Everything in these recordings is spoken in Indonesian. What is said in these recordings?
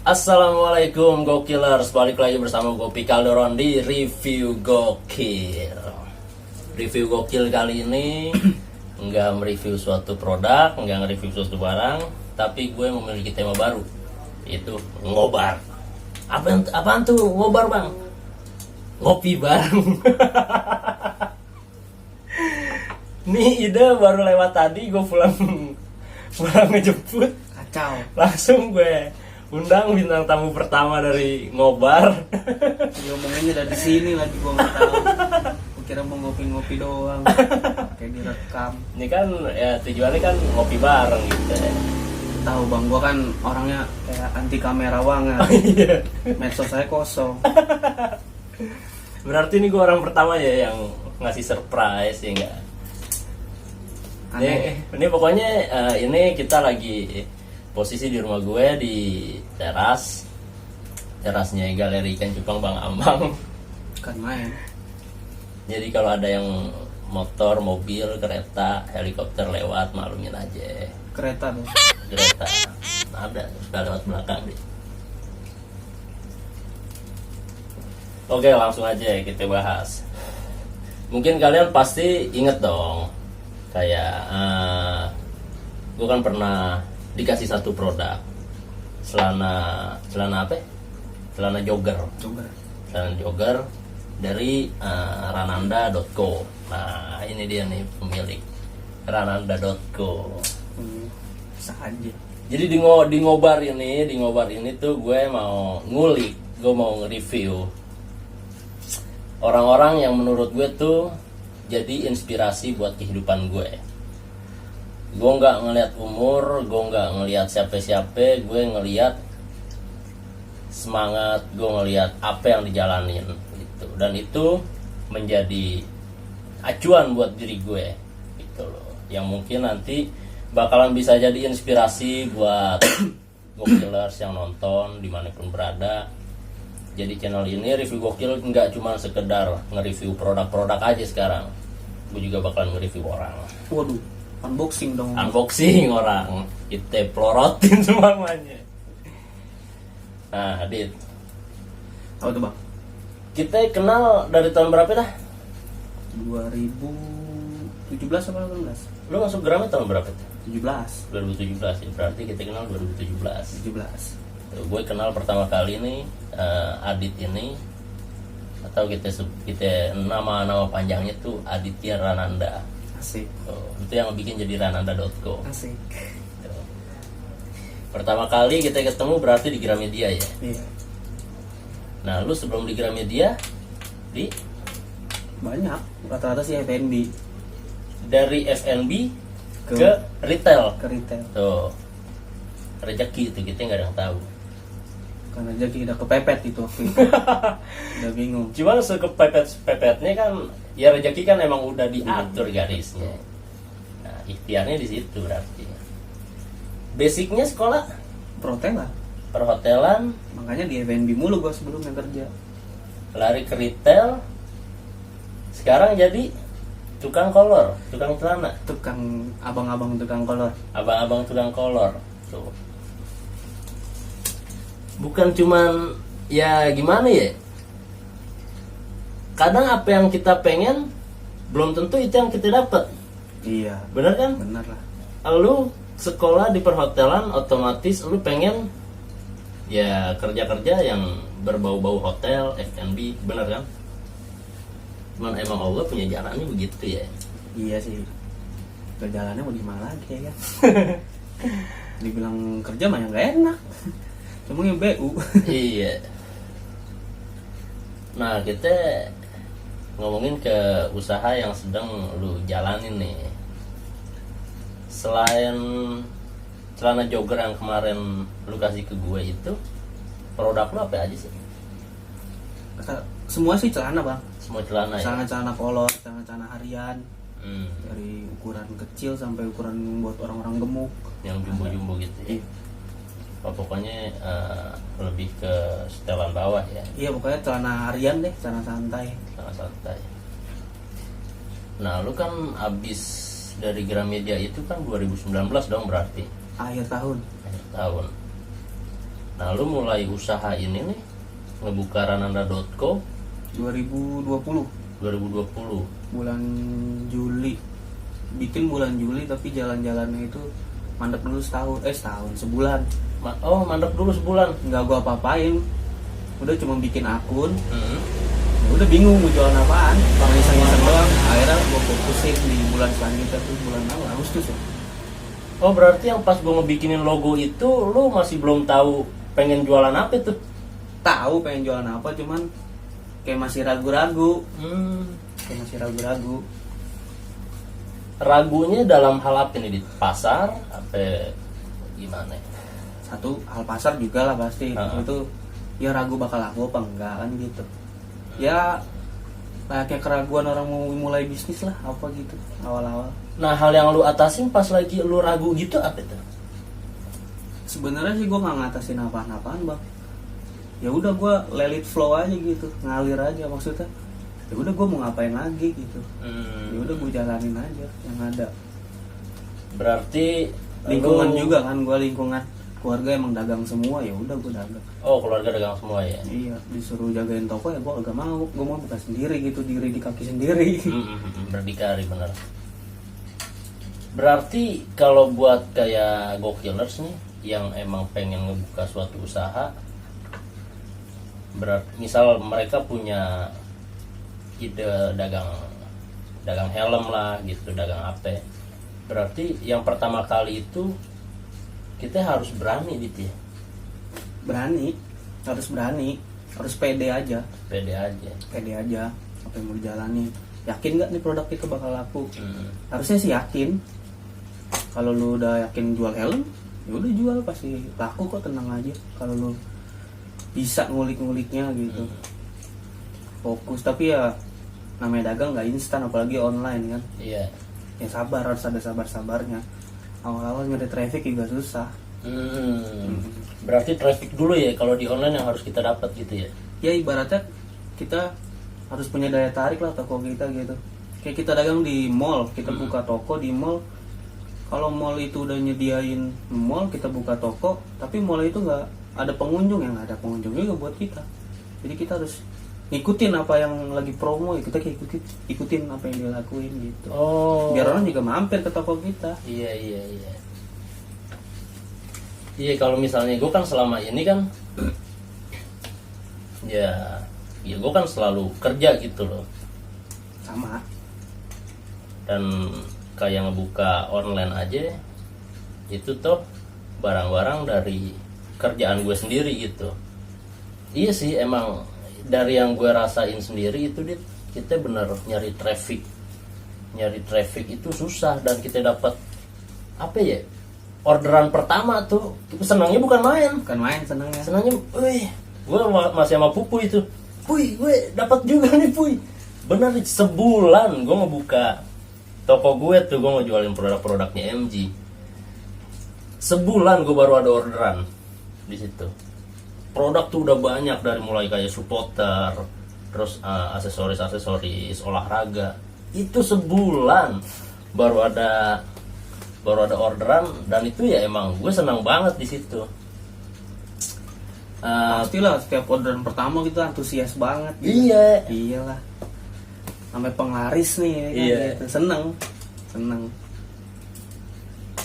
Assalamualaikum Gokilers, balik lagi bersama gue Pikaldoron di Review Gokil. Review Gokil kali ini nggak mereview suatu produk, nggak nge-review suatu barang, tapi gue memiliki tema baru, yaitu ngobar. Apaan tuh ngobar bang? Ngopi bareng. Nih ide baru lewat tadi, gue pulang ngejemput, kacau. Langsung gue undang bintang tamu pertama dari ngobar. Ngomonginnya dari sini lagi, gua nggak tahu. Gua kira mau ngopi-ngopi doang, kayak direkam. Ini kan ya tujuannya kan ngopi bareng gitu ya. Tahu bang, gua kan orangnya kayak anti kamera banget. Oh, iya. Medsos saya kosong. Berarti ini gue orang pertama ya yang ngasih surprise ya enggak? Ini pokoknya ini kita lagi posisi di rumah gue di terasnya galeri ikan cupang Bang Ambang. Kan main. Jadi kalau ada yang motor, mobil, kereta, helikopter lewat, maklumin aja. Kereta tuh. Kereta ada suka lewat belakang deh. Oke, langsung aja kita bahas. Mungkin kalian pasti inget dong, kayak gue kan pernah dikasih satu produk celana apa? Celana jogger dari rananda.co. Nah, ini dia nih pemilik rananda.co. Saja. Jadi di ngobar ini tuh gue mau ngulik, gue mau nge-review orang-orang yang menurut gue tuh jadi inspirasi buat kehidupan gue. Gue nggak ngelihat umur, gue nggak ngelihat siapa-siapa, gue ngelihat semangat, gue ngelihat apa yang dijalanin gitu. Dan itu menjadi acuan buat diri gue gitu loh, yang mungkin nanti bakalan bisa jadi inspirasi buat Gokilers yang nonton dimanapun berada. Jadi channel ini Review Gokil nggak cuma sekedar nge-review produk-produk aja sekarang, gue juga bakalan nge-review orang. Waduh, unboxing dong. Unboxing orang, kita pelorotin semuanya. Nah, Adit, Apa tuh bang? kita kenal dari tahun berapa dah? 2017 apa 18? Lu masuk Gramet tahun berapa tuh? 17. 2017 ya, berarti kita kenal 2017. 17. Gue kenal pertama kali nih Adit ini, atau kita nama panjangnya tuh Aditya Rananda. Asik. Itu yang bikin jadi rananda.co. Asik. Pertama kali kita ketemu berarti di Gramedia ya. Iya. Nah, lu sebelum di Gramedia di Banyak. Rata-rata sih F&B. dari FNB ke retail. Ke retail. Tuh. Rezeki itu kita nggak ada yang tahu. Karena jadi udah kepepet itu waktu itu. Udah bingung. Cuman sekepepet-pepetnya kan ya rezeki kan emang udah diatur garisnya. Nah, ikhtiarnya di situ berarti. Basicnya sekolah Perhotelan. perhotelan, Makanya di F&B mulu gua sebelumnya kerja. lari ke retail, sekarang jadi tukang kolor, tukang celana, Tukang abang-abang tukang kolor. abang-abang tukang kolor. Tuh. Bukan cuman ya gimana ya, kadang apa yang kita pengen belum tentu itu yang kita dapat. Iya. Bener kan? Bener lah. Lu sekolah di perhotelan, otomatis lu pengen ya kerja-kerja yang berbau-bau hotel, F&B, bener kan? Cuman emang Allah punya jalannya begitu ya. Iya sih. Perjalanannya mau gimana lagi ya kan? Dibilang kerja mah yang gak enak. Cuma yang BU. Iya. Nah, kita ngomongin ke usaha yang sedang lu jalanin nih. Selain celana jogger yang kemarin lu kasih ke gue itu, produk lu apa aja sih? Semua sih celana bang. Semua celana ya? Celana-celana kolor, celana-celana harian. Hmm, Dari ukuran kecil sampai ukuran buat orang-orang gemuk. yang jumbo-jumbo gitu ya? Iya. Oh, pokoknya lebih ke setelan bawah ya, Iya pokoknya celana harian deh, celana santai. celana santai. Nah, lu kan abis dari Gramedia itu kan 2019 dong berarti? Akhir tahun. Akhir tahun. Nah lu mulai usaha ini nih ngebuka rananda.co 2020 2020. bulan Juli, bikin bulan Juli tapi jalan-jalannya itu mandek dulu sebulan. Oh mandek dulu sebulan. Nggak gua apa-apain, udah cuma bikin akun. Ya udah bingung mau jualan apaan, kalau iseng-iseng doang. Akhirnya gua fokusin di bulan selanjutnya tuh, bulan Agustus ya. Oh berarti yang pas gue ngebikinin logo itu lu masih belum tahu pengen jualan apa tuh? Tahu pengen jualan apa, cuman kayak masih ragu-ragu. Hmm. Kayak masih ragu-ragu. Ragunya dalam hal apa nih, di pasar apa gimana? Satu hal pasar juga lah pasti. Uh-huh. Itu ya ragu bakal laku apa enggak kan gitu. Ya kayak keraguan orang mau mulai bisnis lah apa gitu awal-awal. Nah hal yang lu atasin pas lagi lu ragu gitu apa tuh? Sebenarnya sih gue nggak ngatasin apaan-apaan bang. Ya udah gue let it flow aja gitu, ngalir aja maksudnya. Ya udah gue mau ngapain lagi gitu. Ya udah gue jalanin aja yang ada. Berarti Lingkungan lu- juga kan, gue lingkungan keluarga emang dagang semua, ya udah gue dagang. Oh keluarga dagang semua ya. Iya, disuruh jagain toko ya gue agak mau. Gue mau buka sendiri gitu, diri di kaki sendiri. Berdikari bener. Berarti kalau buat kayak Gokillers nih yang emang pengen ngebuka suatu usaha, berarti misal mereka punya ide dagang helm lah gitu, dagang apa, berarti yang pertama kali itu kita harus berani gitu ya. Berani, harus pede aja. Pede aja. Apa yang mau dijalani, yakin nggak nih produk itu bakal laku. Harusnya sih yakin. Kalau lu udah yakin jual helm, ya udah jual, pasti laku kok, tenang aja. Kalau lu bisa ngulik-nguliknya gitu, fokus. Tapi ya namanya dagang nggak instan, apalagi online kan. Iya. Ya sabar, harus ada sabarnya. Awal-awal nyari traffic juga susah. Berarti traffic dulu ya kalau di online yang harus kita dapat gitu ya. Ya ibaratnya kita harus punya daya tarik lah toko kita gitu. Kayak kita dagang di mall, kita buka toko di mall. Kalau mall itu udah nyediain mall, kita buka toko, tapi mall itu nggak ada pengunjung, yang nggak ada pengunjung juga buat kita. Jadi kita harus ngikutin apa yang lagi promo, ya kita ikutin apa yang dia lakuin gitu. Oh. Biar orang juga mampir ke toko kita. Iya. Iya kalau misalnya gue kan selama ini kan ya gue kan selalu kerja gitu loh. Sama. Dan kayak ngebuka online aja itu tuh barang-barang dari kerjaan gue sendiri gitu. Iya sih emang dari yang gue rasain sendiri itu kita bener nyari traffic itu susah, dan kita dapat apa ya, orderan pertama tuh senangnya bukan main senangnya, wih gue masih sama Pupuy itu, Puy gue dapat juga nih Puy, bener sebulan gue ngebuka toko gue tuh, gue ngejualin produk-produknya MG. Sebulan gue baru ada orderan di situ. Produk tuh udah banyak, dari mulai kayak supporter, terus aksesoris olahraga. Itu sebulan baru ada orderan, dan itu ya emang gue senang banget di situ. Pastilah setiap orderan pertama kita antusias banget gitu. Iya. Iyalah. Sampai penglaris nih kan, Iya. gitu. Seneng.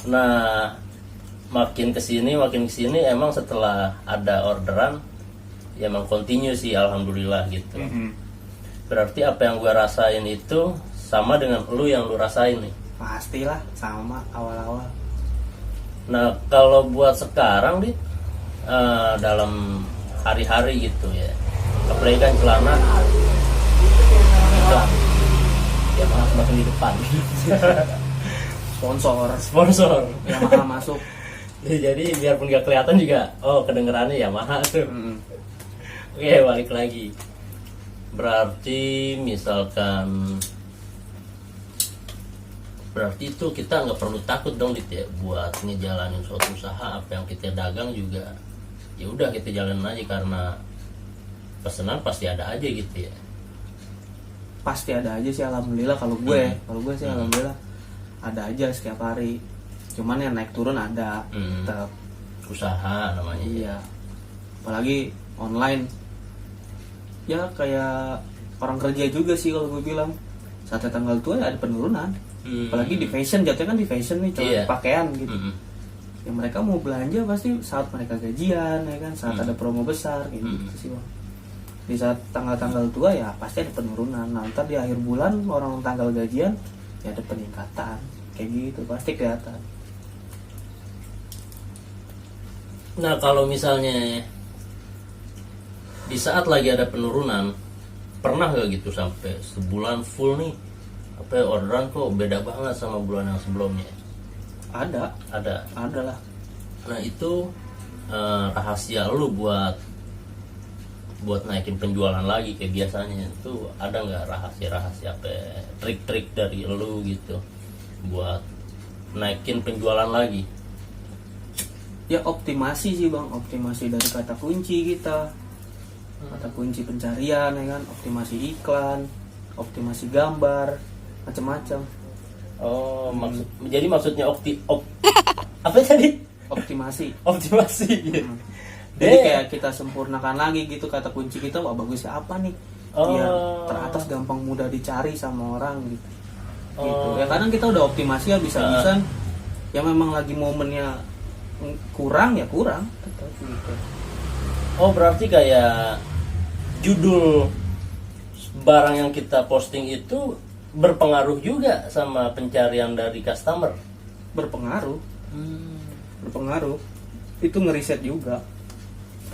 Nah, makin kesini emang setelah ada orderan ya emang continue sih, alhamdulillah gitu. Berarti apa yang gue rasain itu sama dengan lu yang lu rasain nih. Pastilah sama awal-awal. Nah kalau buat sekarang nih dalam hari-hari gitu ya, apalagi kan celana kita ya makin di depan. Sponsor Yang mahal masuk. Ya, jadi biarpun gak kelihatan juga, oh kedengerannya Yamaha tuh. Oke, balik lagi. Berarti itu kita nggak perlu takut dong Dit ya, buat ngejalanin suatu usaha. Apa yang kita dagang juga ya udah kita jalanin aja, karena pesanan pasti ada aja gitu ya. Pasti ada aja sih, alhamdulillah. Kalau gue sih alhamdulillah ada aja setiap hari. Cuman yang naik turun ada, tetap. Usaha namanya. Iya. apalagi online. Ya kayak orang kerja juga sih kalau gue bilang, saat tanggal tua ya ada penurunan. Apalagi di fashion, jatuhnya kan di fashion nih, cuma Iya. pakaian gitu. Ya mereka mau belanja pasti saat mereka gajian ya kan, saat ada promo besar gitu sih bang. Di saat tanggal-tanggal tua ya pasti ada penurunan. Nah ntar di akhir bulan orang tanggal gajian ya ada peningkatan kayak gitu, pasti kelihatan. Nah kalau misalnya di saat lagi ada penurunan, pernah gak gitu sampai sebulan full nih apa ya, orderan kok beda banget sama bulan yang sebelumnya? Ada Ada. lah. Nah itu rahasia lu buat naikin penjualan lagi kayak biasanya, itu ada nggak rahasia apa ya, trik-trik dari lu gitu buat naikin penjualan lagi? Ya optimasi sih bang, optimasi dari kata kunci kita, kata kunci pencarian ya kan, optimasi iklan, optimasi gambar, macam-macam. Oh jadi maksudnya apa tadi? Optimasi. Optimasi. Jadi kayak kita sempurnakan lagi gitu kata kunci kita, wah bagusnya apa nih biar teratas gampang mudah dicari sama orang gitu. Gitu. Ya kadang kita udah optimasi ya bisa-bisa ya memang lagi momennya kurang ya kurang tetap gitu. Oh berarti kayak judul barang yang kita posting itu berpengaruh juga sama pencarian dari customer? Berpengaruh. Itu ngeriset juga,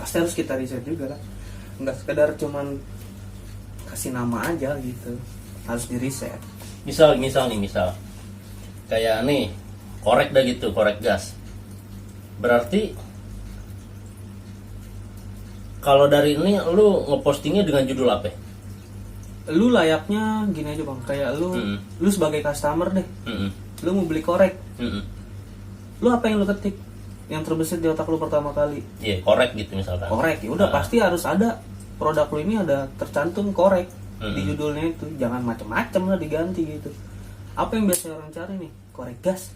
pasti harus kita riset juga lah, nggak sekedar cuman kasih nama aja gitu, harus di riset. Misal kayak nih korek dah gitu, korek gas. Berarti kalau dari ini lu ngepostingnya dengan judul apa? Lu layaknya gini aja bang, kayak lu sebagai customer deh, lu mau beli korek, lu apa yang lu ketik yang terbesit di otak lu pertama kali? Iya, korek gitu misalkan. Korek, ya udah pasti harus ada produk lu ini ada tercantum korek di judulnya itu, jangan macem-macem lah diganti gitu. Apa yang biasa orang cari nih? Korek gas.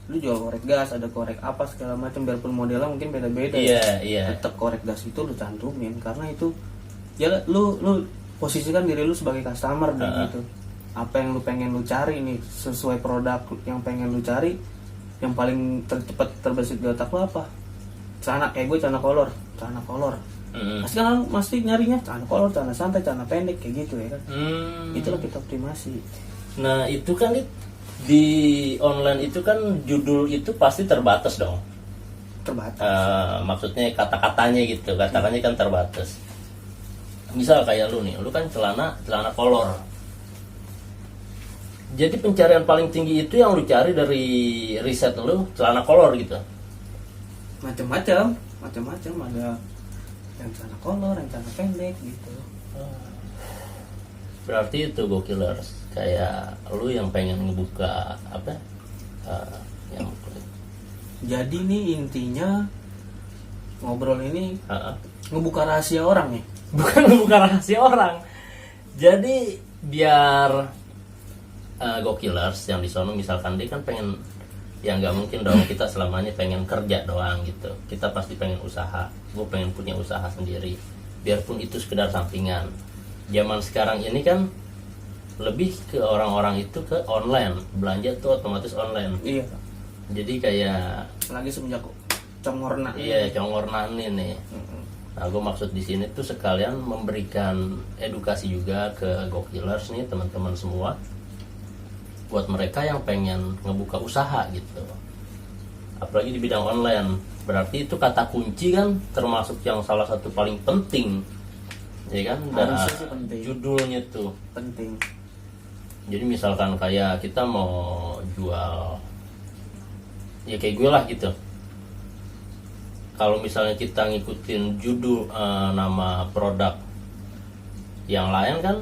Lu jual korek gas, ada korek apa segala macam, biarpun modelnya mungkin beda-beda. Iya. Tetap korek gas itu lu cantumin karena itu ya lu posisikan diri lu sebagai customer dan gitu. Apa yang lu pengen lu cari nih sesuai produk yang pengen lu cari, yang paling cepat terbesit di otak lu apa? Celana, kayak gue celana kolor. Pasti kan orang mesti nyarinya celana kolor, celana santai, celana pendek kayak gitu ya kan. Itulah kita optimasi. Nah itu kan di online itu kan judul itu pasti terbatas dong. Terbatas. Maksudnya kata-katanya gitu, kata-katanya kan terbatas. Misal kayak lu nih, lu kan celana kolor. Jadi pencarian paling tinggi itu yang lu cari dari riset lu celana kolor gitu. Macam-macam ada yang celana kolor, yang celana pendek gitu. Berarti itu Gokillers, kayak lu yang pengen ngebuka apa? Yang Jadi nih intinya ngobrol ini ngebuka rahasia orang nih. bukan ngebuka rahasia orang. Jadi biar Gokillers yang di sono misalkan dia kan pengen, ya nggak mungkin dong kita selamanya pengen kerja doang gitu, kita pasti pengen usaha. Gue pengen punya usaha sendiri, biarpun itu sekedar sampingan. Zaman sekarang ini kan lebih ke orang-orang itu ke online, belanja tuh otomatis online. Iya. Jadi kayak Lagi semenjak congorna. iya congornan nih. Nah gue maksud di sini tuh sekalian memberikan edukasi juga ke Gokillers nih teman-teman semua, buat mereka yang pengen ngebuka usaha gitu, apalagi di bidang online. Berarti itu kata kunci kan termasuk yang salah satu paling penting, ya kan? Harusnya sih penting. Judulnya tuh Penting. Jadi misalkan kayak kita mau jual, ya kayak gue lah gitu. Kalau misalnya kita ngikutin judul nama produk yang lain kan,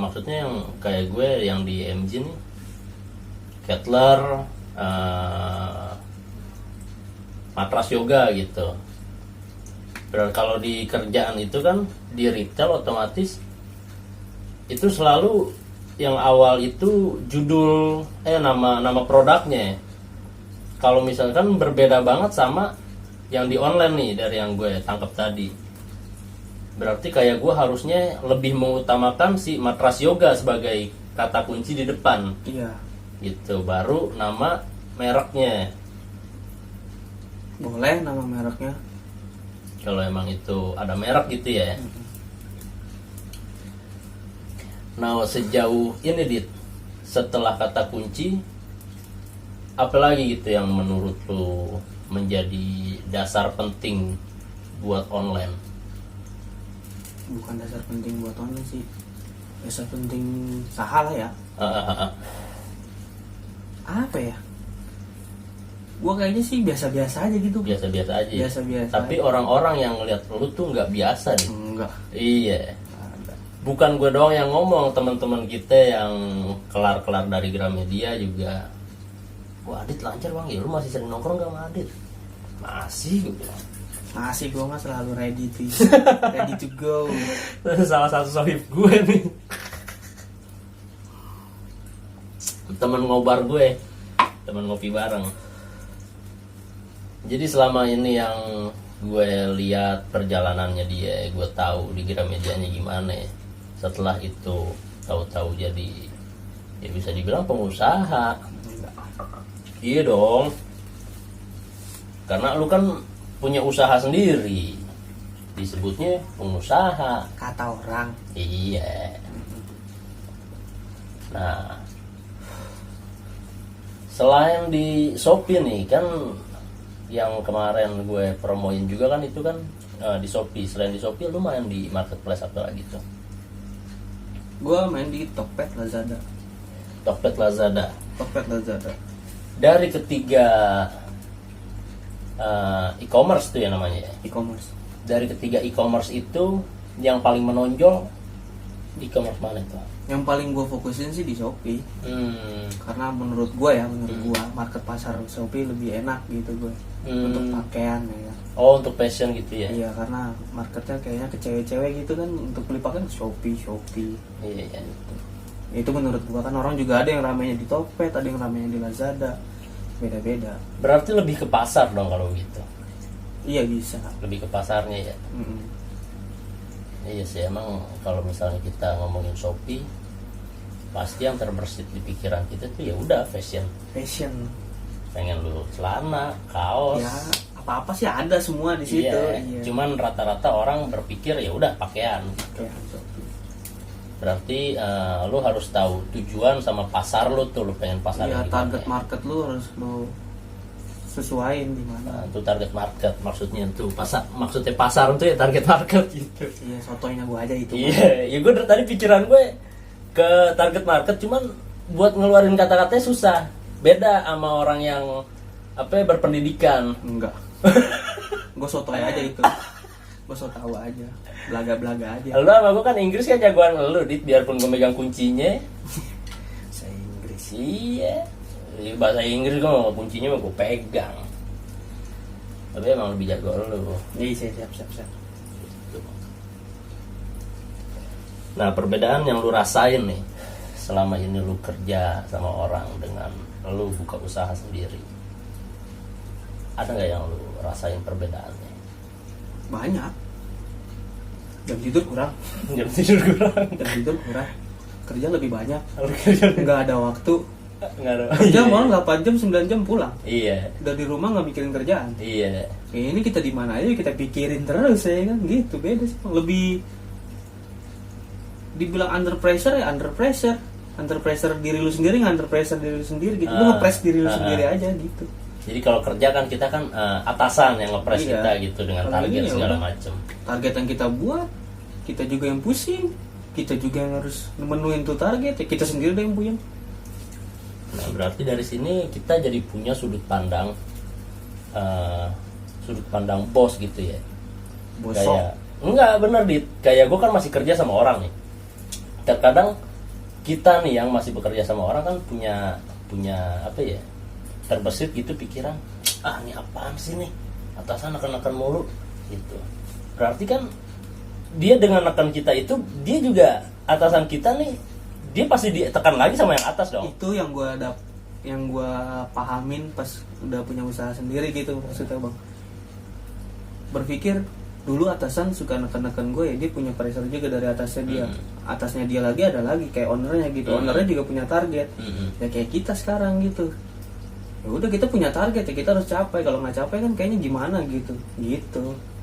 maksudnya yang kayak gue yang di MG nih, Kettler, matras yoga gitu. Berarti kalau di kerjaan itu kan di retail otomatis itu selalu yang awal itu judul nama produknya. Kalau misalkan berbeda banget sama yang di online nih dari yang gue tangkap tadi, berarti kayak gue harusnya lebih mengutamakan si matras yoga sebagai kata kunci di depan Iya, gitu, baru nama mereknya boleh nama mereknya. kalau emang itu ada merek gitu ya. Nah sejauh ini Dit, setelah kata kunci apalagi gitu yang menurut lo menjadi dasar penting buat online? Bukan dasar penting buat online sih, dasar penting saha lah ya. Apa ya, gua kayaknya sih biasa-biasa aja gitu. Biasa-biasa aja. Biasa-biasa Tapi aja. orang-orang yang ngeliat lu tuh nggak biasa nih. Enggak Iya. ada. Bukan gue doang yang ngomong, teman-teman kita yang kelar-kelar dari Gramedia juga. Wah Adit lancar bang, ya lu masih sering nongkrong gak sama Adit? Masih, gue bilang. Masih gue mah selalu ready to go. Salah satu sohib gue nih, temen ngobar gue, temen ngopi bareng. Jadi selama ini yang gue lihat perjalanannya dia, gue tahu di Gramedianya gimana ya. Setelah itu tahu-tahu jadi ya bisa dibilang pengusaha. Iya dong, karena lu kan punya usaha sendiri, disebutnya pengusaha. Kata orang. Iya. Nah, selain di Shopee nih kan, yang kemarin gue promoin juga kan itu kan di Shopee. Selain di Shopee, lu main di marketplace apa lagi tuh? Gue main di Tokped Lazada. Tokped Lazada. Tokped Lazada. Dari ketiga e-commerce tuh ya namanya ya. E-commerce. Dari ketiga e-commerce itu yang paling menonjol e-commerce mana itu? Yang paling gue fokusin sih di Shopee. Karena menurut gue ya, market pasar Shopee lebih enak gitu gue. Untuk pakaian ya. Oh untuk fashion gitu ya? Iya, karena marketnya kayaknya ke cewek-cewek gitu kan, untuk beli pakaian Shopee. Iya, iya. Itu menurut gua, kan orang juga ada yang ramainya di Tokped, ada yang ramainya di Lazada, beda-beda. Berarti lebih ke pasar dong kalau gitu? Iya bisa. Lebih ke pasarnya ya? Mm-mm. Iya sih, emang kalau misalnya kita ngomongin Shopee, pasti yang terbersit di pikiran kita tuh ya udah fashion. Pengen lu celana, kaos. Ya apa-apa sih ada semua di situ. Iya. Cuman rata-rata orang berpikir ya udah pakaian. Kayak Shopee. Berarti lu harus tahu tujuan sama pasar lu tuh, lu pengen pasar Iya, di target mana. market lu harus lu sesuaiin di mana. Nah, itu target market maksudnya tuh pasar, maksudnya pasar tuh ya target market gitu. Iya, sotoynya gua aja itu. Iya, ya gue dari tadi pikiran gue ke target market, cuman buat ngeluarin kata-katanya susah. Beda sama orang yang berpendidikan. Enggak. Gua sotoy aja itu. Gua so tahu aja. Belaga-belaga aja. Lu sama gue kan Inggris kan jagoan lu, Dit, biarpun gue megang kuncinya. Saya Inggris. Iya. Bahasa Inggris gue mau kuncinya mau gue pegang. Tapi emang lebih jago lu. Iya, siap. Nah, perbedaan yang lu rasain nih selama ini lu kerja sama orang dengan lu buka usaha sendiri, ada nggak yang lu rasain perbedaannya? Banyak. Jam tidur kurang. Jam tidur kurang. Kerja lebih banyak. Lu kerja Nggak ada waktu. nggak ada. Kerja malah 8 jam 9 jam pulang. Iya. Udah di rumah nggak mikirin kerjaan. Iya. Ini kita di mana aja kita pikirin terus ya kan, gitu. Beda sih, lebih dibilang under pressure ya under pressure diri lu sendiri, nggak under pressure diri lu sendiri gitu. Lu nge-press diri lu sendiri aja gitu. Jadi kalau kerja kan kita kan atasan yang ngepres Iya. kita gitu dengan Kalau target ini ya segala udah. macem. Target yang kita buat, kita juga yang pusing, kita juga yang harus memenuhin tuh target ya, kita sendiri deh yang punya. Nah, berarti dari sini kita jadi punya sudut pandang bos gitu ya. Bosok. Kayak enggak bener Dit, kayak gue kan masih kerja sama orang nih. Terkadang kita nih yang masih bekerja sama orang kan punya apa ya, terbesit gitu pikiran, ini apaan sih nih, atasan neken mulu gitu. Berarti kan dia dengan neken kita itu, dia juga atasan kita nih, dia pasti ditekan lagi sama yang atas dong. Itu yang gua pahamin pas udah punya usaha sendiri gitu maksudnya bang. berpikir dulu atasan suka neken-neken gue ya, dia punya pressure juga dari atasnya dia. Atasnya dia lagi ada lagi kayak ownernya gitu. Ownernya juga punya target. Ya kayak kita sekarang gitu. Ya udah kita punya target ya, kita harus capai. Kalau nggak capai kan kayaknya gimana gitu.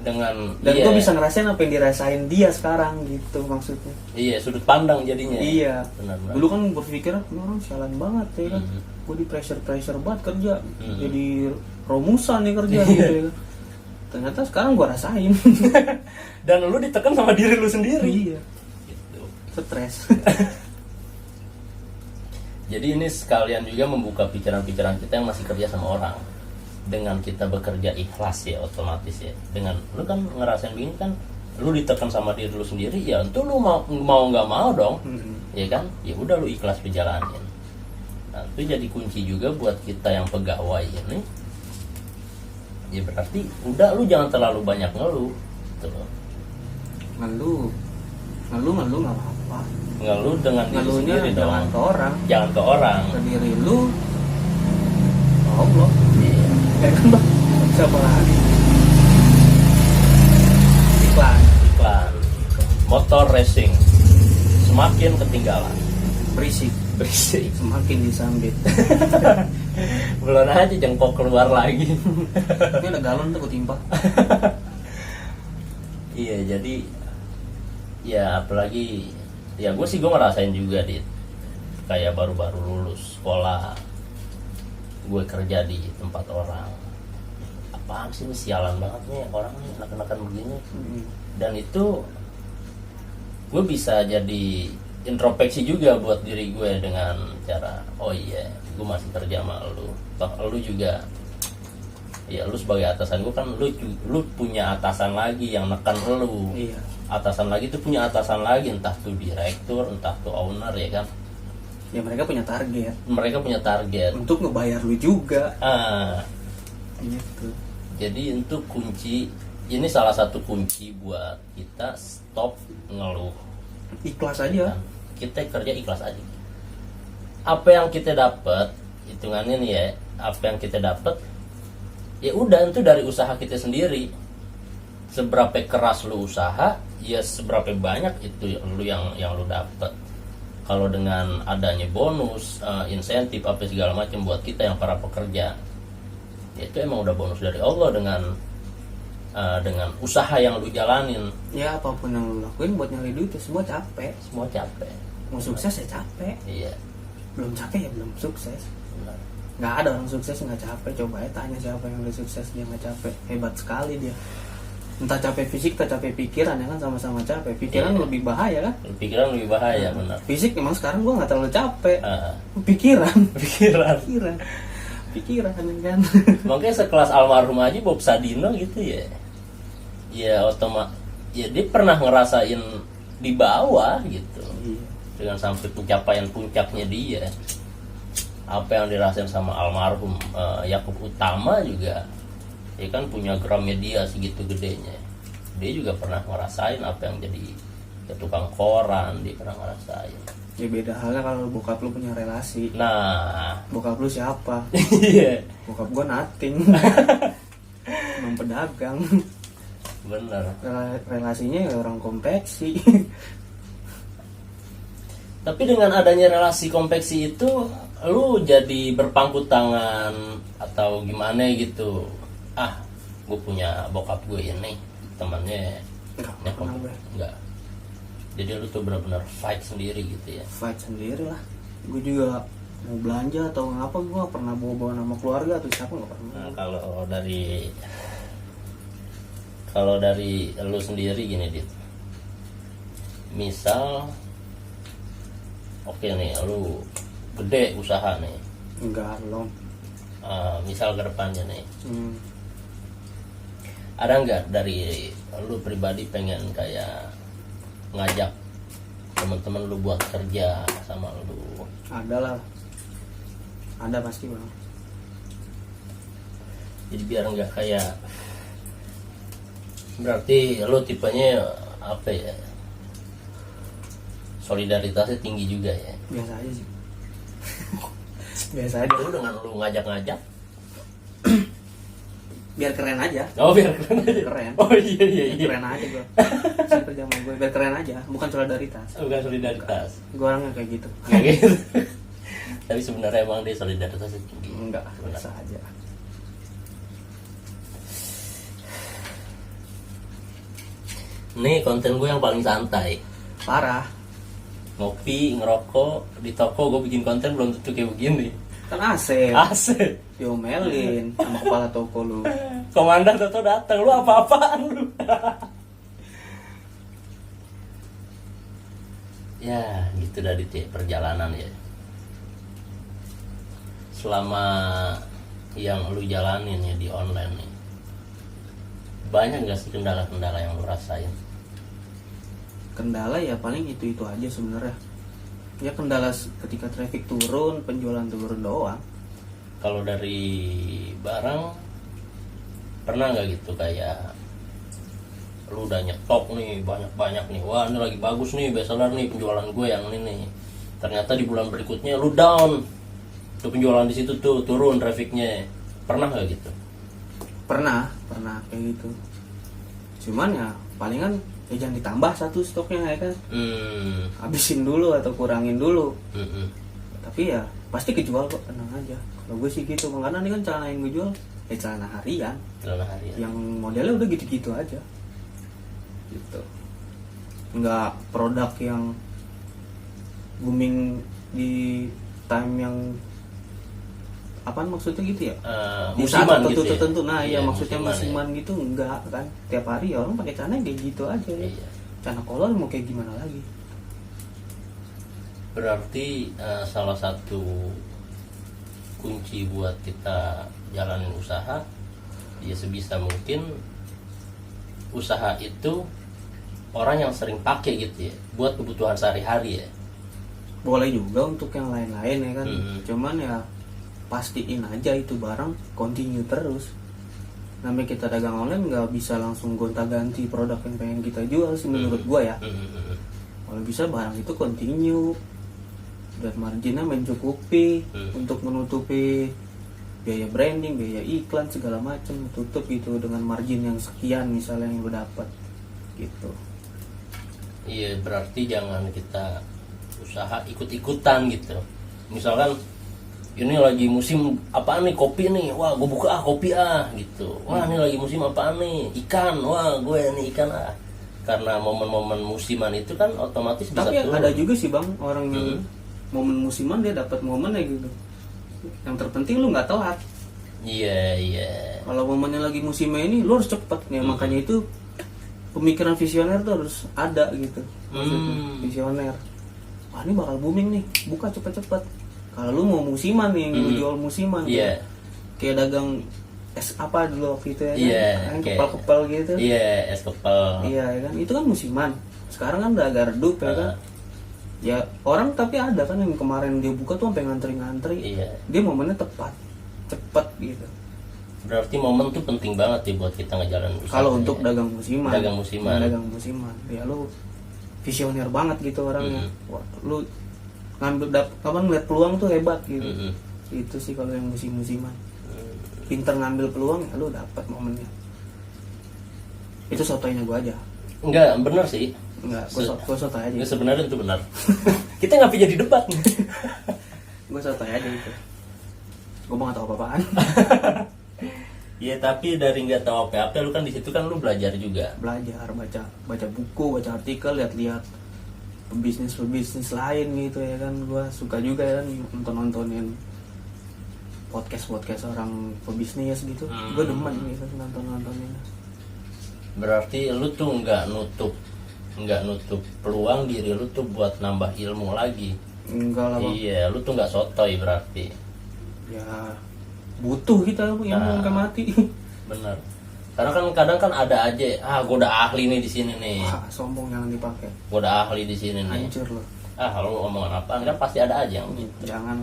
Dengan Dan gue bisa ngerasain apa yang dirasain dia sekarang gitu maksudnya. Iya, sudut pandang jadinya. Iya. Benar-benar. Dulu kan berpikir ini orang sialan banget ya kan. Gue di pressure banget kerja. Jadi romusan nih kerja gitu ya kan. Ternyata sekarang gue rasain. Dan lu ditekan sama diri lu sendiri. Iya. Gitu. Stres. Jadi ini sekalian juga membuka pikiran-pikiran kita yang masih kerja sama orang. Dengan kita bekerja ikhlas ya, otomatis ya. Dengan lu kan ngerasain begini kan, lu ditekan sama diri lu sendiri, ya tentu lu mau nggak mau dong, ya kan? Ya udah lu ikhlas berjalanin. Nah, itu jadi kunci juga buat kita yang pegawai ini. Ya berarti udah lu jangan terlalu banyak ngeluh, gitu loh. Ngeluh nggak apa-apa. Ngeluh dengan diri Ngeluhnya sendiri jangan dong. ke orang. Jangan ke orang. Ke diri lu. Allah. Iya. Ya kan bang. Siapa lagi? Iklan. Motor racing semakin ketinggalan. Berisik. Semakin disambit. Belum aja jengkok keluar lagi. Ini ada galon tuh ketimpa. Iya, jadi ya apalagi ya gue ngerasain juga kayak baru-baru lulus sekolah, gue kerja di tempat orang. Apaan sih, ini sialan banget nih orang nih, anak-anakan begini. Dan itu gue bisa jadi introspeksi juga buat diri gue dengan cara, oh iya, gue masih kerja sama lu. Toh lu juga, ya lu sebagai atasan gue kan, lu punya atasan lagi yang neken lu. Iya. Atasan lagi tuh punya atasan lagi, entah tuh direktur, entah tuh owner, ya kan. Ya mereka punya target. Mereka punya target Untuk ngebayar lu juga. Gitu. Jadi itu kunci, ini salah satu kunci buat kita stop ngeluh. Ikhlas aja. Kita kerja ikhlas aja. Apa yang kita dapat, hitungannya nih ya, apa yang kita dapat, ya udah itu dari usaha kita sendiri. Seberapa keras lu usaha, ya seberapa banyak itu lu yang lu dapat. Kalau dengan adanya bonus, insentif apa segala macam buat kita yang para pekerja, ya itu emang udah bonus dari Allah dengan usaha yang lu jalanin. Ya apapun yang lu lakuin buat nyari duit itu semua capek. Mau sukses ya capek. Iya. Belum capek ya belum sukses. Benar. Nggak ada orang sukses nggak capek. Coba ya tanya siapa yang udah sukses dia nggak capek. Hebat sekali dia. Entah capek fisik, entah capek pikiran, ya kan sama-sama capek. Pikiran lebih bahaya kan? Pikiran lebih bahaya, benar. Fisik emang sekarang gua nggak terlalu capek. Pikiran kan. Makanya sekelas almarhum aja Bob Sadino gitu ya. Ya ya dia pernah ngerasain di bawah gitu. Iya. Dengan sampai pencapaian puncaknya dia. Apa yang dirasain sama almarhum Yakub Utama juga, ya kan punya Gramedia segitu gedenya. Dia juga pernah ngerasain apa yang jadi tukang koran, dia pernah ngerasain. Ya beda halnya kalau bokap lu punya relasi. Nah, Bokap lu siapa? iya. Bokap gua nothing. Emang pedagang. Bener. Relasinya ya orang konveksi. Tapi dengan adanya relasi konveksi itu, lu jadi berpangku tangan atau gimana gitu. Gue punya bokap gue ini, temannya enggak. Jadi lu tuh benar-benar fight sendiri gitu ya. Fight sendiri lah. Gue juga mau belanja atau ngapa gue gak pernah bawa nama keluarga atau siapa gak pernah. Nah, kalau dari lu sendiri gini, Dit. Misal oke nih, lu gede usaha nih. Enggak, belum. Misal ke depannya nih. Ada nggak dari lu pribadi pengen kayak ngajak teman-teman lu buat kerja sama lu? Ada lah. Ada pasti bang. Jadi biar nggak kayak, berarti lu tipenya apa ya? Solidaritasnya tinggi juga ya. Biasa aja sih. Biasa aja. Lu dengan lu ngajak-ngajak biar keren aja. Oh biar keren aja. Keren. Oh iya iya Biar iya. keren aja gue. Saya kerja sama gue biar keren aja, bukan solidaritas. Bukan solidaritas. Gue orangnya kayak gitu. Kayak gitu. Tapi sebenarnya emang dia solidaritasnya tinggi. Enggak, Benar. biasa aja. Nih konten gue yang paling santai. Parah. Ngopi, ngerokok, di toko gue bikin konten belum tentu kayak begini. Kan asik. Asik. Diomelin sama kepala toko lu. Komandan Toto datang, lu apa-apaan lu? Ya, gitu dah Dit, ya, perjalanan ya. Selama yang lu jalanin ya di online nih, banyak gak sih kendala-kendala yang lu rasain? Kendala ya paling itu aja sebenarnya. Ya kendala ketika traffic turun, penjualan turun doang. Kalau dari barang, pernah nggak gitu kayak lu udah nyetok nih banyak-banyak nih, wah ini lagi bagus nih bestseller nih penjualan gue yang ini nih, ternyata di bulan berikutnya lu down tuh penjualan di situ tuh turun trafficnya, pernah nggak gitu? Pernah kayak gitu. Cuman ya palingan ya jangan ditambah satu stoknya ya kan. Habisin dulu atau kurangin dulu. Tapi ya pasti kejual kok, tenang aja. Kalau gue sih gitu, karena ini kan celana yang gue jual celana harian. Celana harian. Yang modelnya udah gitu-gitu aja. Gitu. Nggak produk yang booming di time yang apaan maksudnya gitu ya? Di saat Musiman tertentu gitu ya? tertentu. Nah, Iya, ya maksudnya musiman ya. gitu enggak kan. Tiap hari ya orang pakai celana yang kayak gitu aja ya. Iya. Celana kolor mau kayak gimana lagi? Berarti salah satu kunci buat kita jalanin usaha ya sebisa mungkin usaha itu orang yang sering pakai gitu ya buat kebutuhan sehari-hari ya. Boleh juga untuk yang lain-lain ya kan. Mm-hmm. Cuman ya pastiin aja itu barang continue terus. Namanya kita dagang online nggak bisa langsung gonta-ganti produk yang pengen kita jual sih menurut gua ya. Kalau bisa barang itu continue dan marginnya mencukupi untuk menutupi biaya branding, biaya iklan segala macam, tutup gitu dengan margin yang sekian misalnya yang lo dapat gitu. Iya, berarti jangan kita usaha ikut-ikutan gitu. Misalkan ini lagi musim apaan nih, kopi nih, wah gue buka kopi gitu. Wah ini lagi musim apaan nih, ikan, wah gue nih ikan Karena momen-momen musiman itu kan otomatis bisa Tapi turun. ada juga sih bang orang yang momen musiman dia dapat momennya gitu. Yang terpenting lu nggak telat. Iya. Kalau momennya lagi musimnya ini lu harus cepet ya. Makanya itu pemikiran visioner tuh harus ada gitu. Maksudnya visioner. Wah ini bakal booming nih, buka cepet-cepet. Kalau lu mau musiman nih, lu jual musiman, kayak dagang es apa dulu waktu itu ya kan, kepal-kepal gitu. Iya, es kepal. Iya kan, itu kan musiman. Sekarang kan udah agak redup ya kan. Ya orang tapi ada kan yang kemarin dia buka tuh sampai ngantri-ngantri. Iya. Dia momennya tepat, cepet gitu. Berarti momen tuh penting banget ya buat kita ngejalanin usaha. Kalau untuk dagang musiman. Dagang musiman. Ya lu visioner banget gitu orangnya. Wah, lu ngambil ngeliat peluang tuh hebat gitu. Itu sih kalau yang musiman. Pinter ngambil peluang ya lu dapat momennya. Itu sotoynya gua aja. Enggak, bener sih. Enggak, gua sotoy aja. Enggak, sebenarnya itu benar. Kita ngapain jadi debat nih? Gua sotoy aja itu. Gua mau nggak tahu apa-apaan. Ya tapi dari nggak tahu apa-apa lu kan di situ kan lu belajar juga. Belajar, baca buku, baca artikel, lihat-lihat pebisnis lain gitu ya kan. Gua suka juga ya kan nontonin podcast orang pebisnis gitu. Gue demen gitu nontonin. Berarti lu tuh nggak nutup peluang diri lu tuh buat nambah ilmu lagi. Enggak lah bang. Iya, lu tuh nggak sotoy berarti. Ya butuh kita ilmu sampai mati. Bener. Karena kan kadang kan ada aja, gue udah ahli nih di sini nih. Wah, sombong jangan dipakai. Gue udah ahli di sini nih. Hancur loh. Kalau omongan apaan kan pasti ada aja yang gitu. Jangan.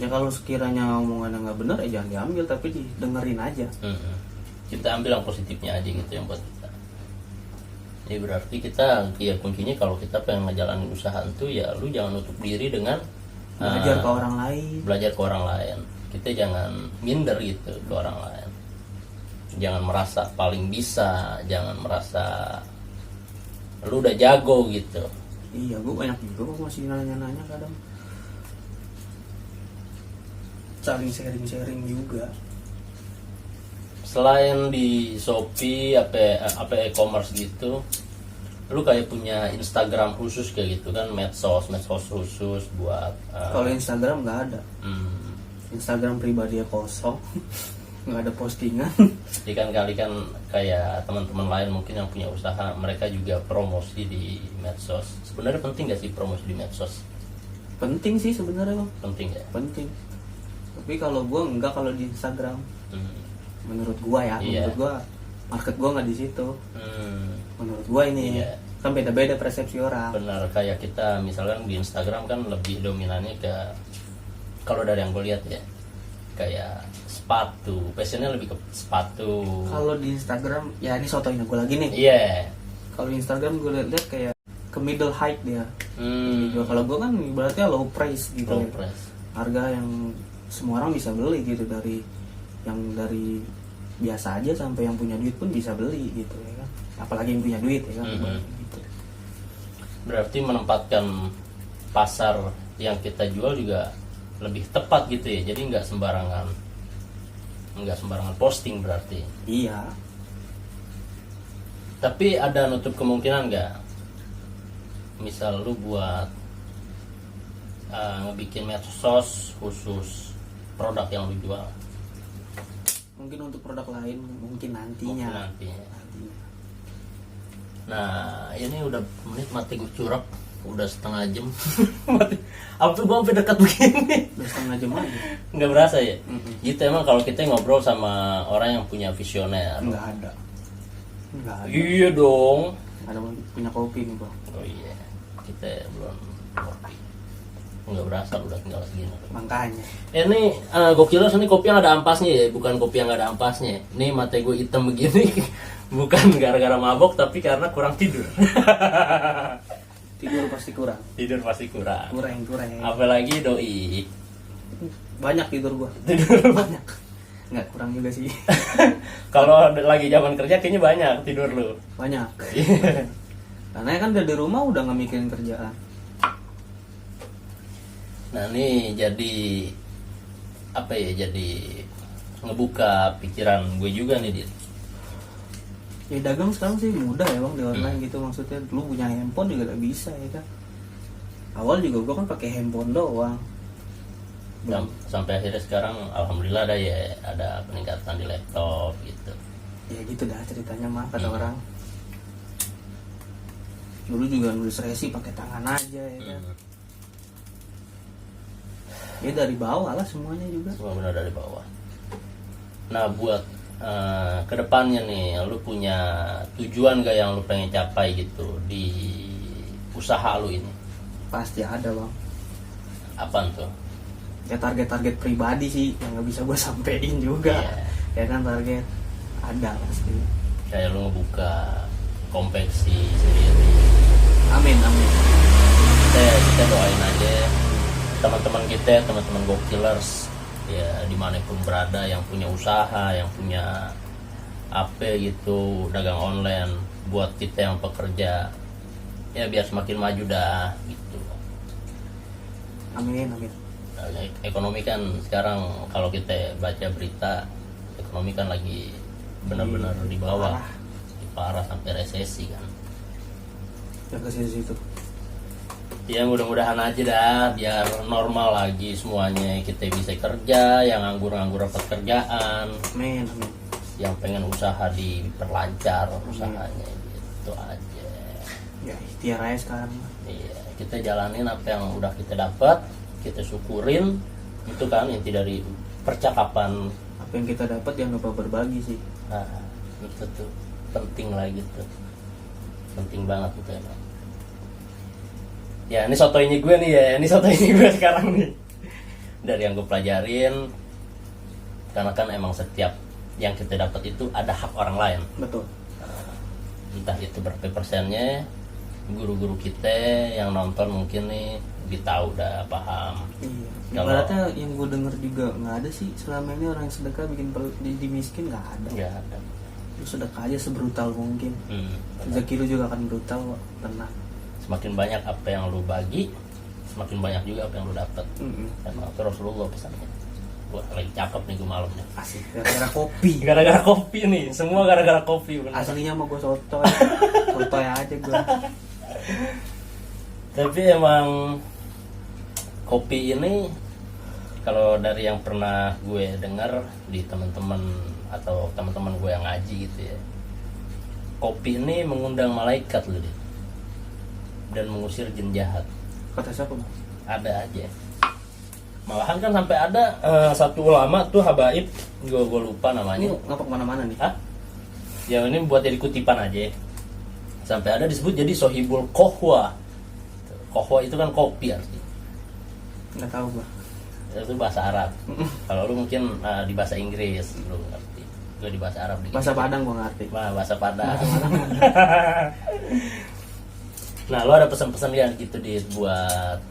Ya kalau sekiranya omongannya nggak benar ya jangan diambil, tapi didengerin aja. Kita ambil yang positifnya aja gitu yang buat kita. Jadi berarti kita ya kuncinya kalau kita pengen ngejalanin usaha itu ya lu jangan nutup diri dengan Belajar ke orang lain. Belajar ke orang lain. Kita jangan minder gitu ke orang lain. Jangan merasa paling bisa, jangan merasa lu udah jago gitu. Iya, gue banyak juga kok masih nanya-nanya kadang. Saling sharing-sharing juga. Selain di Shopee apa e-commerce gitu, lu kayak punya Instagram khusus kayak gitu kan, medsos khusus buat Kalau Instagram nggak ada. hmm, Instagram pribadi kosong. Nggak ada postingan. jadi kan kali kan kayak teman-teman lain mungkin yang punya usaha, mereka juga promosi di medsos. Sebenarnya penting gak sih promosi di medsos? Penting sih sebenarnya Bang. Penting ya. Penting. Tapi kalau gue enggak, kalau di Instagram. Hmm. Menurut gue ya, Iya. menurut gue market gue nggak di situ. Hmm. Menurut gue ini Iya. kan beda-beda persepsi orang. Benar, kayak kita misalkan di Instagram kan lebih dominannya ke, kalau dari yang gue lihat ya, kayak sepatu, passionnya lebih ke sepatu. Kalau di Instagram ya ini sotoin gue lagi nih. Iya. Kalau di Instagram gue lihat kayak ke middle height dia. Hmm. Kalau gue kan berarti low price gitu Low ya. price. Harga yang semua orang bisa beli gitu, dari yang dari biasa aja sampai yang punya duit pun bisa beli gitu ya kan. Apalagi yang punya duit ya kan. Gitu. Berarti menempatkan pasar yang kita jual juga lebih tepat gitu ya. Jadi nggak sembarangan posting berarti. Iya. Tapi ada nutup kemungkinan nggak, misal lu buat ngebikin medsos khusus produk yang lu jual, Mungkin untuk produk lain mungkin mungkin nantinya. nantinya. Nah ini udah menit mati gue curap, udah setengah jam. Apa gue sampai dekat begini? Udah setengah jam aja. Nggak berasa ya? Mm-mm. Gitu emang kalau kita ngobrol sama orang yang punya visioner. Nggak ada. Nggak ada. Iya dong. Ada punya kopi nih Bang. Oh iya, kita belum kopi. Nggak berasa udah tinggal segini. Makanya. Ini gokilers, ini kopi yang ada ampasnya ya, bukan kopi yang nggak ada ampasnya. Ini mata gue hitam begini bukan gara-gara mabok, tapi karena kurang tidur. Tidur pasti kurang. Tidur pasti kurang. Kurang. Apalagi doi. Banyak tidur gua. Banyak. Nggak kurang juga sih. Kalau lagi zaman kerja kayaknya banyak tidur lu. Banyak. Karena kan udah di rumah udah nggak mikirin kerjaan. Nah ini jadi apa ya? Jadi ngebuka pikiran gue juga nih, Dit. Ya dagang sekarang sih mudah ya Bang di online gitu, maksudnya lu punya handphone juga udah bisa ya kan. Awal juga gua kan pakai handphone doang. Sampai akhirnya sekarang alhamdulillah ada peningkatan di laptop gitu. Ya gitu dah ceritanya mah kata orang. Dulu juga nulis resi pakai tangan aja ya kan. Ya dari bawah lah semuanya juga. Semua benar dari bawah. Nah buat kedepannya nih, lu punya tujuan gak yang lu pengen capai gitu di usaha lu ini? Pasti ada Bang. Apaan tuh? Ya target-target pribadi sih yang nggak bisa gue sampein juga. Iya. Ya kan target ada pasti. Kayak lu ngebuka konveksi sendiri. Amin. Kita doain aja teman-teman kita, teman-teman gokilers ya dimanapun berada, yang punya usaha, yang punya apa gitu, dagang online, buat kita yang pekerja ya biar semakin maju dah gitu. Amin. Ekonomi kan sekarang kalau kita baca berita, ekonomi kan lagi benar-benar di bawah, parah sampai resesi kan. Ya ke situ. Ya mudah-mudahan aja dah biar normal lagi semuanya, kita bisa kerja, yang nganggur-nganggur dapat kerjaan, Amin. yang pengen usaha diperlancar usahanya gitu aja. Ya ikhtiar aja sekarang. Iya, kita jalanin apa yang udah kita dapat, kita syukurin, itu kan inti dari percakapan. Apa yang kita dapat jangan lupa berbagi sih. Nah, itu tuh penting lah gitu, penting banget itu emang. Ya ini soto ini gue nih ya, ini soto ini gue sekarang nih. Dari yang gue pelajarin, karena kan emang setiap yang kita dapat itu ada hak orang lain. Betul. Entah itu berapa persennya, guru-guru kita yang nonton mungkin nih lebih tahu, udah paham. Iya. Kalau- Ibaratnya yang gue denger juga nggak ada sih selama ini orang yang sedekah bikin jadi miskin, nggak ada. Nggak ada. Lu sedekah aja sebrutal mungkin. Benar. Rezeki lu juga akan brutal kok, tenang. Semakin banyak apa yang lu bagi, semakin banyak juga apa yang lu dapat. Emang itu Rasulullah pesannya. Wah, lagi cakep nih gue malam nih. Asik, gara-gara kopi. Gara-gara kopi nih, semua gara-gara kopi. Bener. Aslinya mah gue sotoy. Sotoy aja gue. Tapi emang kopi ini, kalau dari yang pernah gue dengar di teman-teman atau teman-teman gue yang ngaji gitu ya, kopi ini mengundang malaikat loh Dit. Dan mengusir jin jahat. Kata siapa bang? Ada aja. Malahan kan sampai ada satu ulama tuh habaib, gue lupa Ini namanya. ngapa kemana-mana nih? Hah? Ya ini buat jadi kutipan aja. Sampai ada disebut jadi sohibul kohwa. Kohwa itu kan kopi artinya. Nggak tahu gue. Itu bahasa Arab. Kalau lu mungkin di bahasa Inggris lu ngerti. Gue di bahasa Arab. Bahasa Padang gue ngerti. Bahasa Padang. Nah, lu ada pesan-pesan ya gitu buat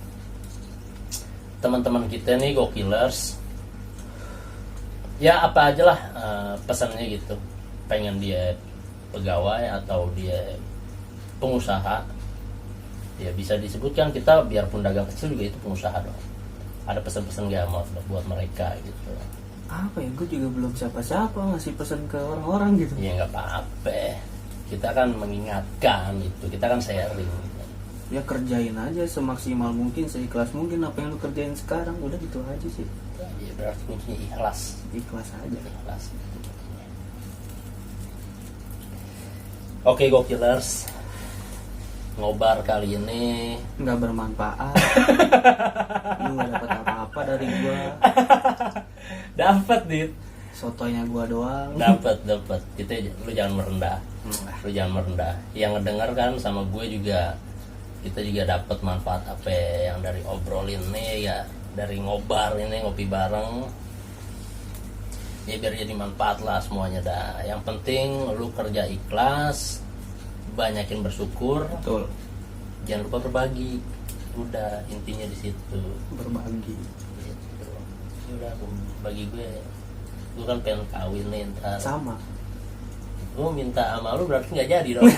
teman-teman kita nih Gokillers. Ya apa aja lah pesannya gitu. Pengen dia pegawai atau dia pengusaha, ya bisa disebutkan, kita biarpun dagang kecil juga itu pengusaha dong. Ada pesan-pesan gak buat mereka gitu? Apa ya, gue juga belum siapa-siapa ngasih pesan ke orang-orang gitu. Ya nggak apa-apa, kita kan mengingatkan itu, kita kan sharing gitu. Ya kerjain aja semaksimal mungkin, seikhlas mungkin apa yang lu kerjain sekarang, udah gitu aja sih. Ya berarti kuncinya ikhlas. Ikhlas aja. Ikhlas. Oke Gokillers, ngobar kali ini Nggak bermanfaat. Lu nggak dapat apa-apa dari gua. dapat Dit. Sotoynya gua doang. dapat kita, lu jangan merendah. Hmm. Lu jangan merendah. Yang ngedenger kan sama gue juga, kita juga dapat manfaat apa yang dari obrolin nih ya, dari ngobar ini, ngopi bareng ya, biar jadi manfaat lah semuanya dah. Yang penting lu kerja ikhlas, banyakin bersyukur, Betul. jangan lupa berbagi. Udah intinya di situ Berbagi. gitu. Ya udah, bagi gue kan pengen kawin nih ntar. Sama. Gue minta sama lu berarti nggak jadi dong.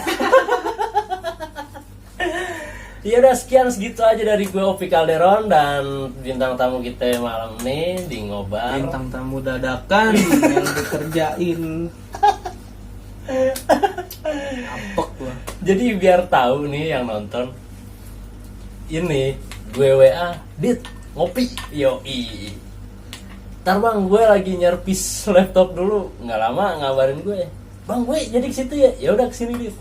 Ya udah, sekian segitu aja dari gue Opi Calderon dan bintang tamu kita malam ini di Ngobar. Bintang tamu dadakan yang dikerjain. Apek gua. Jadi biar tahu nih yang nonton, ini gue WA, Dit ngopi, yoi. Ntar bang, gue lagi nyerpis laptop dulu, nggak lama ngabarin gue, bang gue jadi ke situ ya, ya udah kesini Dit.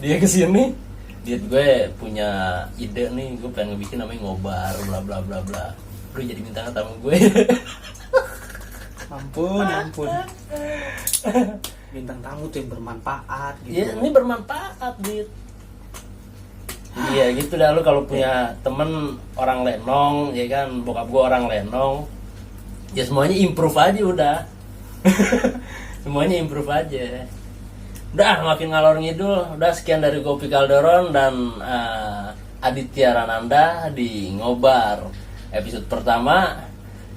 Dia kesini. Dit, gue punya ide nih, gue pengen ngebikin namanya Ngobar, bla bla bla bla. Lu jadi bintang tamu gue. Ampun. Bintang tamu tuh yang bermanfaat gitu. Ya, ini bermanfaat, Dit. Iya gitu dah, lu kalau punya temen orang Lenong, ya kan, bokap gue orang Lenong, ya semuanya improve aja udah. Semuanya improve aja. Udah makin ngalor ngidul. Udah, sekian dari Opi Calderon dan Aditya Rananda di Ngobar episode pertama.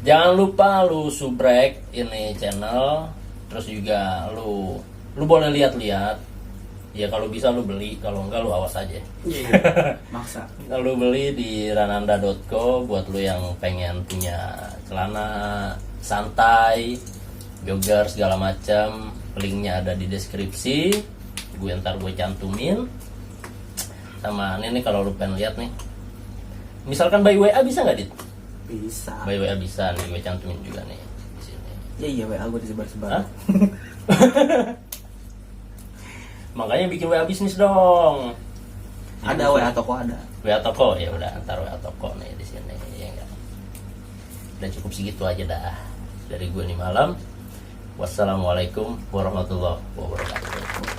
Jangan lupa lu subrek ini channel, terus juga lu boleh lihat-lihat. Ya kalau bisa lu beli, kalau enggak lu awas aja. Maksa. Lu beli di rananda.co buat lu yang pengen punya celana santai, jogger segala macam. Linknya ada di deskripsi. Ntar gue cantumin. Sama ini kalau lu pengen lihat nih. Misalkan by WA bisa nggak, Dit? Bisa. By WA bisa nih, gue cantumin juga nih di sini. Ya iya WA gue disebar-sebar. Hah? Makanya bikin WA bisnis dong. Ada WA toko ada. WA toko, ya udah, ntar WA toko nih di sini, ya enggak. Udah cukup segitu aja dah dari gue nih malam. Wassalamualaikum warahmatullahi wabarakatuh.